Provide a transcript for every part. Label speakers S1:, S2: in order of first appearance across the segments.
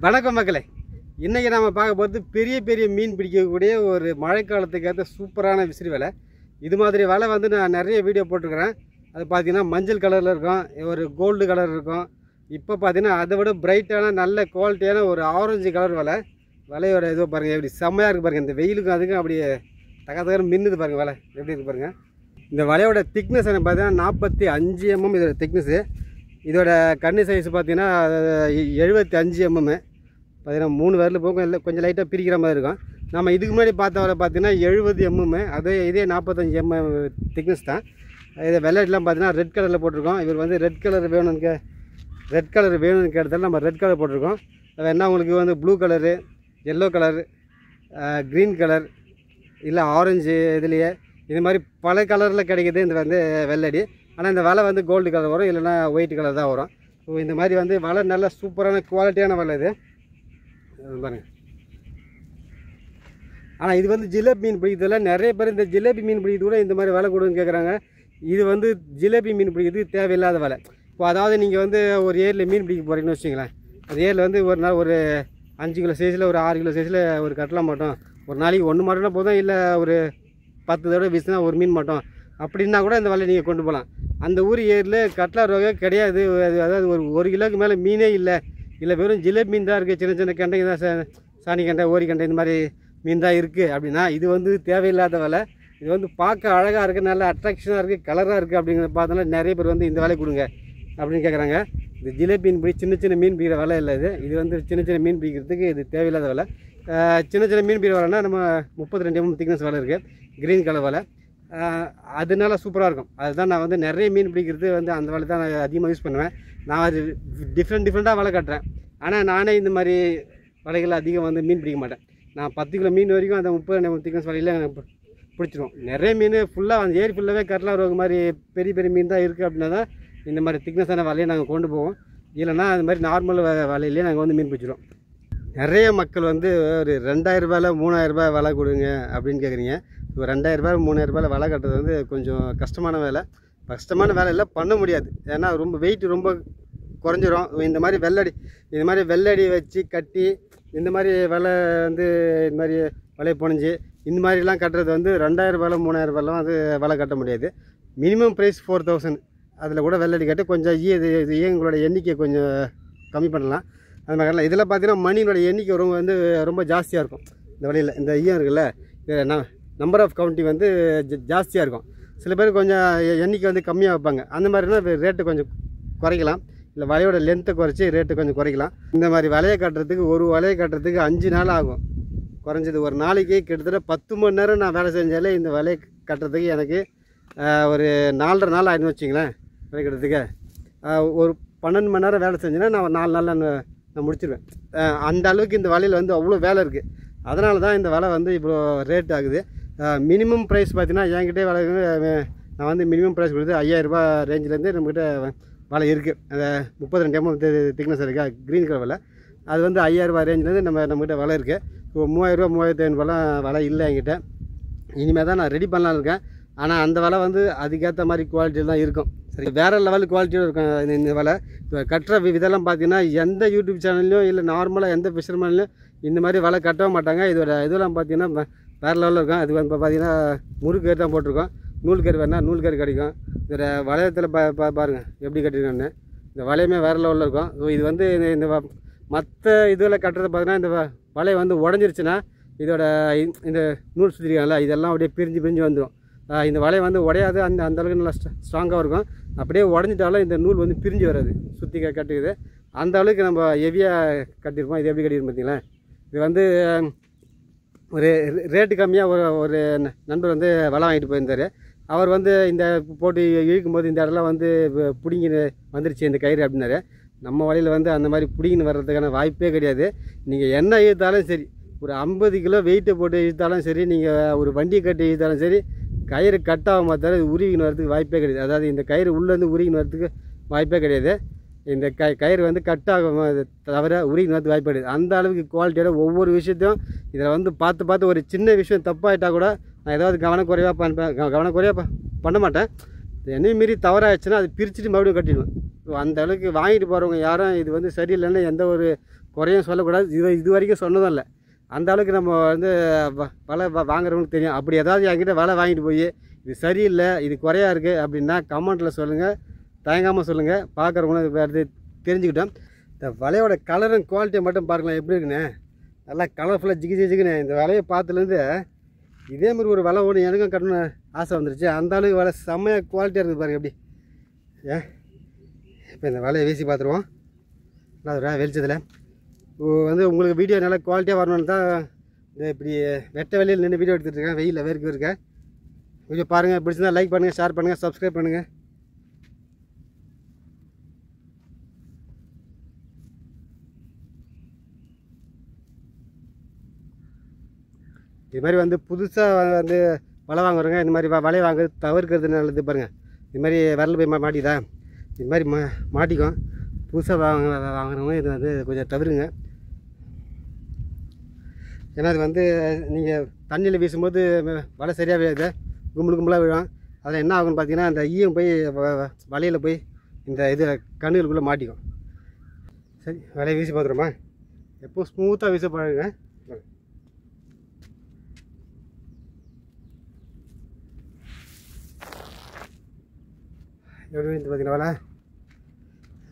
S1: வணக்கம் மக்களே. இன்றைக்கி நம்ம பார்க்க போகிறது பெரிய பெரிய மீன் பிடிக்கக்கூடிய ஒரு மழைக்காலத்துக்கு ஏற்ற சூப்பரான விசிறி வலை. இது மாதிரி வலை வந்து நான் நிறைய வீடியோ போட்டிருக்கிறேன். அது பார்த்திங்கன்னா மஞ்சள் கலரில் இருக்கும், ஒரு கோல்டு கலர் இருக்கும். இப்போ பார்த்திங்கன்னா அதை விட பிரைட்டான நல்ல குவாலிட்டியான ஒரு ஆரஞ்சு கலர் வலை. வலையோட இதோ பாருங்கள், எப்படி செம்மையாக இருக்குது பாருங்கள். இந்த வெயிலுக்கும் அதுக்கும் அப்படியே தகர மின்னுது பாருங்கள். வலை எப்படி இருக்குது பாருங்கள். இந்த வலையோட திக்னஸ் எனக்கு பார்த்தீங்கன்னா 45 mm இதோட திக்னஸ்ஸு. இதோட கண்ணு சைஸ் பார்த்திங்கன்னா 75 mm. பார்த்தீங்கன்னா 3 விரல் போகும், இல்லை கொஞ்சம் லைட்டாக பிரிக்கிற மாதிரி இருக்கும். நம்ம இதுக்கு முன்னாடி பார்த்த வரை பார்த்தீங்கன்னா 70 mm, இதே 45 mm திக்னஸ் தான். இதை வெள்ளைலாம் பார்த்தீங்கன்னா ரெட் கலரில் போட்டிருக்கோம். இவர் வந்து ரெட் கலர் வேணும்னு கேட்டதால் நம்ம ரெட் கலர் போட்டிருக்கோம். வேணா உங்களுக்கு வந்து blue colour, yellow colour, green colour, இல்லை ஆரஞ்சு, இதுலேயே இது மாதிரி பல கலரில் கிடைக்கிது இந்த வந்து வெள்ளடி. ஆனால் இந்த வலை வந்து கோல்டு கலர் வரும், இல்லைன்னா ஒயிட் கலர் தான் வரும். ஸோ இந்த மாதிரி வந்து வலை நல்ல சூப்பரான குவாலிட்டியான வலை இது பாருங்கள். ஆனால் இது வந்து ஜிலேபி மீன் பிடிக்கிறதுல நிறைய பேர் இந்த ஜிலேபி மீன் பிடிக்கிறது கூட இந்த மாதிரி வலை கொடுன்னு கேட்குறாங்க. இது வந்து ஜிலேபி மீன் பிடிக்கிறதுக்கு தேவையில்லாத வலை. இப்போ அதாவது நீங்கள் வந்து ஒரு ஏரியில் மீன் பிடிக்க போகிறீங்கன்னு வச்சுங்களேன். அந்த ஏரியில் வந்து ஒரு நாள் ஒரு 5 கிலோ சைஸில், ஒரு 6 கிலோ சைஸில் ஒரு கட்டலாம் மாட்டோம். ஒரு நாளைக்கு 1 மாட்டோம்னா போதும், இல்லை ஒரு 10 தடவை வீசினா ஒரு மீன் மாட்டோம் அப்படின்னா கூட இந்த வலையை நீங்கள் கொண்டு போகலாம். அந்த ஊர் ஏரியில் கட்லா ரோகே கிடையாது. அதாவது ஒரு கிலோக்கு மேலே மீனே இல்லை, வெறும் ஜிலேபி மீன் தான் இருக்குது. சின்ன சின்ன கண்டைங்க தான், சாணி கண்டை, ஓரி கண்டை, இந்த மாதிரி மீன் தான் இருக்குது அப்படின்னா இது வந்து தேவையில்லாத வலை. இது வந்து பார்க்க அழகாக இருக்குது, நல்ல அட்ராக்ஷனாக இருக்குது, கலராக இருக்குது. அப்படிங்கிறத பார்த்தோன்னா நிறைய பேர் வந்து இந்த வலை கொடுங்க அப்படின்னு கேட்குறாங்க. இது ஜிலேபி மீன் பிடி சின்ன சின்ன மீன் பிடிக்கிற வலை இல்லை. இது வந்து சின்ன சின்ன மீன் பிடிக்கிறதுக்கு இது தேவையில்லாத வலை. சின்ன சின்ன மீன் பிடிக்கிற வலைன்னா நம்ம 32 mm திக்னஸ் வலை இருக்குது, க்ரீன் கலர் வலை. அதனால சூப்பராக இருக்கும். அதுதான் நான் வந்து நிறைய மீன் பிடிக்கிறது வந்து அந்த வலை தான் நான் அதிகமாக யூஸ் பண்ணுவேன். நான் அது டிஃப்ரெண்ட்டாக வலை கட்டுறேன். ஆனால் நானே இந்த மாதிரி வலைகள் அதிகம் வந்து மீன் பிடிக்க மாட்டேன். நான் 10 கிலோ மீன் வரைக்கும் அந்த 32 mm திக்னஸ் வலையில் பிடிச்சிடுவோம். நிறைய மீன் ஃபுல்லாக அந்த ஏரி ஃபுல்லாகவே கட்லா ரோகு மாதிரி பெரிய பெரிய மீன் தான் இருக்குது அப்படின்னா தான் இந்த மாதிரி திக்னஸான வலையை நாங்கள் கொண்டு போவோம். இல்லைன்னா அது மாதிரி நார்மல் வலையிலேயே நாங்கள் வந்து மீன் பிடிச்சிடுவோம். நிறைய மக்கள் வந்து ஒரு 2000 ரூபாயில் 3000 ரூபாய் வலை கொடுங்க அப்படின்னு கேட்குறீங்க. இப்போ 2000 ரூபாய் 3000 ரூபாயில் வலை கட்டுறது வந்து கொஞ்சம் கஷ்டமான வேலை. கஷ்டமான வேலை இல்லை, பண்ண முடியாது. ஏன்னா ரொம்ப வெயிட் ரொம்ப குறைஞ்சிரும். இந்த மாதிரி வெள்ளடி வச்சு கட்டி இந்த மாதிரி வலை வந்து இந்த மாதிரி வலையை புனைஞ்சி இந்த மாதிரிலாம் கட்டுறது வந்து 2000 ரூபாயில் 3000 ரூபாயெலாம் வந்து வலை கட்ட முடியாது. Minimum price 4000. அதில் கூட வெள்ளடி கட்டி கொஞ்சம் ஈயங்களோட எண்ணிக்கை கொஞ்சம் கம்மி பண்ணலாம். அது மாதிரி இதில் பார்த்தீங்கன்னா மணியோட எண்ணிக்கை ரொம்ப ஜாஸ்தியாக இருக்கும். இந்த வலையில் இந்த ஈயம் இருக்குல்ல, நம்பர் ஆஃப் கவுண்டி வந்து ஜாஸ்தியாக இருக்கும். சில பேர் கொஞ்சம் எண்ணிக்கை வந்து கம்மியாக வைப்பாங்க. அந்த மாதிரினா ரேட்டு கொஞ்சம் குறைக்கலாம், இல்லை வலையோட லென்த்தை குறைச்சி ரேட்டு கொஞ்சம் குறைக்கலாம். இந்த மாதிரி வலையை கட்டுறதுக்கு, ஒரு வலையை கட்டுறதுக்கு 5 நாள் ஆகும் குறைஞ்சது. ஒரு நாளைக்கு கிட்டத்தட்ட 10 மணி நேரம் நான் வேலை செஞ்சாலே இந்த வலையை கட்டுறதுக்கு எனக்கு ஒரு 4.5 நாள் ஆயிடுன்னு வச்சிங்களேன். வலை கட்டுறதுக்கு ஒரு 12 மணி நேரம் வேலை செஞ்சேன்னா நான் 4 நாளில் நான் முடிச்சிடுவேன். அந்த அளவுக்கு இந்த வலையில் வந்து அவ்வளோ வேலை இருக்குது. அதனால தான் இந்த வலை வந்து இவ்வளோ ரேட் ஆகுது. மினிமம் ப்ரைஸ் பார்த்தீங்கன்னா என்கிட்டே வலை நான் வந்து மினிமம் ப்ரைஸ் கொடுத்து 5000 ரூபாய் ரேஞ்சிலேருந்து நம்மக்கிட்ட வலை இருக்குது. அந்த 32 mm திக்னஸ் இருக்கா, க்ரீன் கலர் வலை. அது வந்து 5000 ரூபாய் ரேஞ்சிலேருந்து நம்மக்கிட்ட வலை இருக்குது. இப்போ 3000 ரூபா 3500 ரூபாலாம் வலை இல்லை என்கிட்ட. இனிமேல் தான் நான் ரெடி பண்ணலான்னு இருக்கேன். ஆனால் அந்த வலை வந்து அதுக்கேற்ற மாதிரி குவாலிட்டியில் தான் இருக்கும். சரி, வேறு லெவல் குவாலிட்டியும் இருக்கும் இந்த வலை. இப்போ கட்டுற இதெல்லாம் பார்த்தீங்கன்னா எந்த யூடியூப் சேனல்லையும் இல்லை நார்மலாக எந்த ஃபிஷர்மேன்லையும் இந்த மாதிரி வலை கட்டவே மாட்டாங்க. இதெல்லாம் பார்த்தீங்கன்னா வேறு லெவலில் இருக்கும். அது வந்து பார்த்தீங்கன்னா முறுக்கேறு தான் போட்டிருக்கோம். நூல்கேறு வேணா நூல்கேறு கிடைக்கும். இதில் வளையத்தில் பாருங்கள் எப்படி கட்டிருக்கோன்னு. இந்த வளையமே வேறு லெவலில் இருக்கும். ஸோ இது வந்து இந்த மற்ற இதில் கட்டுறது பார்த்தீங்கன்னா இந்த வலையை வந்து உடஞ்சிருச்சுன்னா இதோட இந்த நூல் சுற்றிருக்காங்களா, இதெல்லாம் அப்படியே பிரிஞ்சு வந்துடும். இந்த வலையை வந்து உடையாது, அந்தளவுக்கு நல்லா ஸ்ட்ராங்காக இருக்கும். அப்படியே உடஞ்சிட்டாலும் இந்த நூல் வந்து பிரிஞ்சு வராது, சுற்றி கட்டுக்குது. அந்த அளவுக்கு நம்ம ஹெவியாக கட்டியிருப்போம். இது எப்படி கட்டியிருப்போம் பார்த்தீங்களா. இது வந்து ஒரு ரேட்டு கம்மியாக ஒரு நண்பர் வந்து வலை வாங்கிட்டு போயிருந்தார். அவர் வந்து இந்த போட்டு இழுக்கும்போது இந்த இடத்துல வந்து பிடிங்கின்னு வந்துருச்சு இந்த கயிறு அப்படின்னாரு. நம்ம வலையில் வந்து அந்த மாதிரி பிடிங்கின்னு வர்றதுக்கான வாய்ப்பே கிடையாது. நீங்கள் என்ன இழுத்தாலும் சரி, ஒரு 50 கிலோ வெயிட்டை போட்டு இழுத்தாலும் சரி, நீங்கள் ஒரு வண்டியை கட்டி இழுத்தாலும் சரி, கயிறு கட்டாக தவிர உருவின்னு வரதுக்கு வாய்ப்பே கிடையாது. அதாவது இந்த கயிறு உள்ளேருந்து உருவின்னு வரதுக்கு வாய்ப்பே கிடையாது. இந்த கயிறு வந்து கட்டாக தவிர உருவின்னு வரதுக்கு வாய்ப்பு கிடையாது. அந்த அளவுக்கு குவாலிட்டியோட ஒவ்வொரு விஷயத்தையும் இதில் வந்து பார்த்து ஒரு சின்ன விஷயம் தப்பாகிட்டால் கூட நான் ஏதாவது கவனக்குறைவாக பண்ண மாட்டேன். என்னையும் மீறி தவறாகிடுச்சுன்னா அது பிரிச்சுட்டு மறுபடியும் கட்டிடுவேன். ஸோ அந்த அளவுக்கு வாங்கிட்டு போகிறவங்க யாரும் இது வந்து சரியில்லைன்னு எந்த ஒரு குறையும் சொல்லக்கூடாது. இது வரைக்கும் சொன்னதும் இல்லை. அந்த அளவுக்கு நம்ம வந்து வலை வாங்குறவங்களுக்கு தெரியும். அப்படி ஏதாவது என்கிட்ட வலை வாங்கிட்டு போய் இது சரியில்லை, இது குறையாக இருக்குது அப்படின்னா கமெண்ட்டில் சொல்லுங்கள், தயங்காமல் சொல்லுங்கள். பார்க்குறவங்களும் வேறு தெரிஞ்சுக்கிட்டோம். இந்த வலையோட கலரும் குவாலிட்டியை மட்டும் பார்க்கலாம் எப்படி இருக்குண்ணே. நல்லா கலர்ஃபுல்லாக ஜிகுன்னு இந்த வலையை பார்த்துலேருந்து இதேமாதிரி ஒரு வலை ஒன்று எனக்கும் கட்டணும்னு ஆசை வந்துருச்சு. அந்த அளவுக்கு வலை செம்மையாக குவாலிட்டியாக இருக்குது பாருங்கள் எப்படி. இப்போ இந்த வலையை வீசி பார்த்துருவோம். நல்லா வெளிச்சத்தில் வந்து உங்களுக்கு வீடியோ நல்லா குவாலிட்டியாக வரணுன்னு தான் இந்த இப்படி வெட்ட வெளியில் நின்று வீடியோ எடுத்துகிட்டு இருக்கேன். வெயிலில் வேர்க்கு இருக்கேன். வீடியோ பாருங்கள், பிடிச்சிருந்தா லைக் பண்ணுங்கள், ஷேர் பண்ணுங்கள், சப்ஸ்கிரைப் பண்ணுங்கள். இது மாதிரி வந்து புதுசாக வந்து வலை வாங்குறவங்க இந்த மாதிரி வலையை வாங்குறது தவிர்க்கிறது நல்லது. பாருங்கள், இது மாதிரி விரல் போய் மாட்டிதா, இது மாதிரி மாட்டிக்கும். புதுசாக வாங்குறவங்க இது வந்து கொஞ்சம் தவிருங்க. ஏன்னா இது வந்து நீங்கள் தண்ணியில் வீசும்போது வலை சரியாக விழாது, கும்பலாக விழும். அதில் என்ன ஆகும்னு பார்த்தீங்கன்னா அந்த ஈயம் போய் வலையில் போய் இந்த இது கண்ணுகளுக்குள்ளே மாட்டிக்கும். சரி, வலையை வீசி பார்த்துருமா. எப்போ ஸ்மூத்தாக வீச பழகுங்க. எப்படி வந்து பார்த்தீங்கன்னா வலை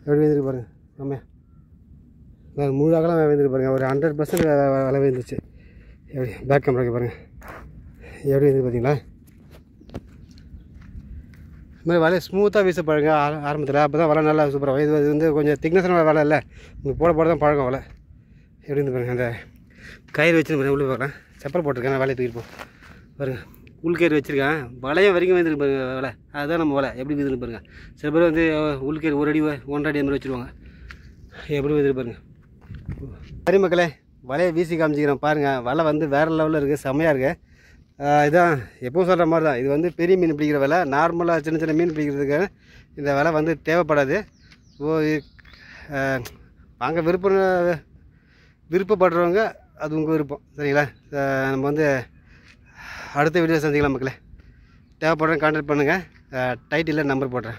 S1: எப்படி வந்துருக்கு பாருங்கள். ஆமாம், முழு அகலம் வந்துருக்கு பாருங்கள். ஒரு 100% வலை வந்துருச்சு. எப்படி பேக் கேமராக்கு பாருங்கள் எப்படி வந்து பார்த்தீங்களா. இது மாதிரி வலையை ஸ்மூத்தாக வீச பழங்க ஆரம்பத்தில். அப்போ தான் வலை நல்லா சூப்பராக. இது வந்து கொஞ்சம் திக்னஸான வலை இல்லை, உங்களுக்கு போட தான் பழக்கம் வலை. எப்படி இருந்து பாருங்கள். அந்த கயிறு வச்சு உள்ளே பார்க்கலாம். செப்பல் போட்டிருக்கேன், வலையை தூக்கிப்போம் பாருங்கள். உள்கயிறு வச்சுருக்கேன், வலையும் வரைக்கும் வந்துருக்கு பாருங்க வலை. அதுதான் நம்ம வலை எப்படி வந்துருக்கு பாருங்கள். சில பேர் வந்து உள்கயிறு 1 அடி 1.5 அடி அந்த மாதிரி வச்சுருவாங்க. எப்படி வந்துருக்கு பாருங்கள். சரி மக்களே, வலையை வீசி காமிச்சிக்கிறேன் பாருங்கள். வலை வந்து வேறு லெவலில் இருக்குது, செம்மையாக இருக்குது. இதான் எப்பவும் சொல்கிற மாதிரி தான். இது வந்து பெரிய மீன் பிடிக்கிற வலை. நார்மலாக சின்ன சின்ன மீன் பிடிக்கிறதுக்கு இந்த வலை வந்து தேவைப்படாது. ஸோ வாங்க விருப்பப்படுறவங்க அது உங்கள் விருப்பம். சரிங்களா. நம்ம வந்து அடுத்த வீடியோ சந்திக்கலாம் மக்களே. தேவைப்படுறேன் கான்டாக்ட் பண்ணுங்கள். டைட்டிலில் நம்பர் போடுறேன்.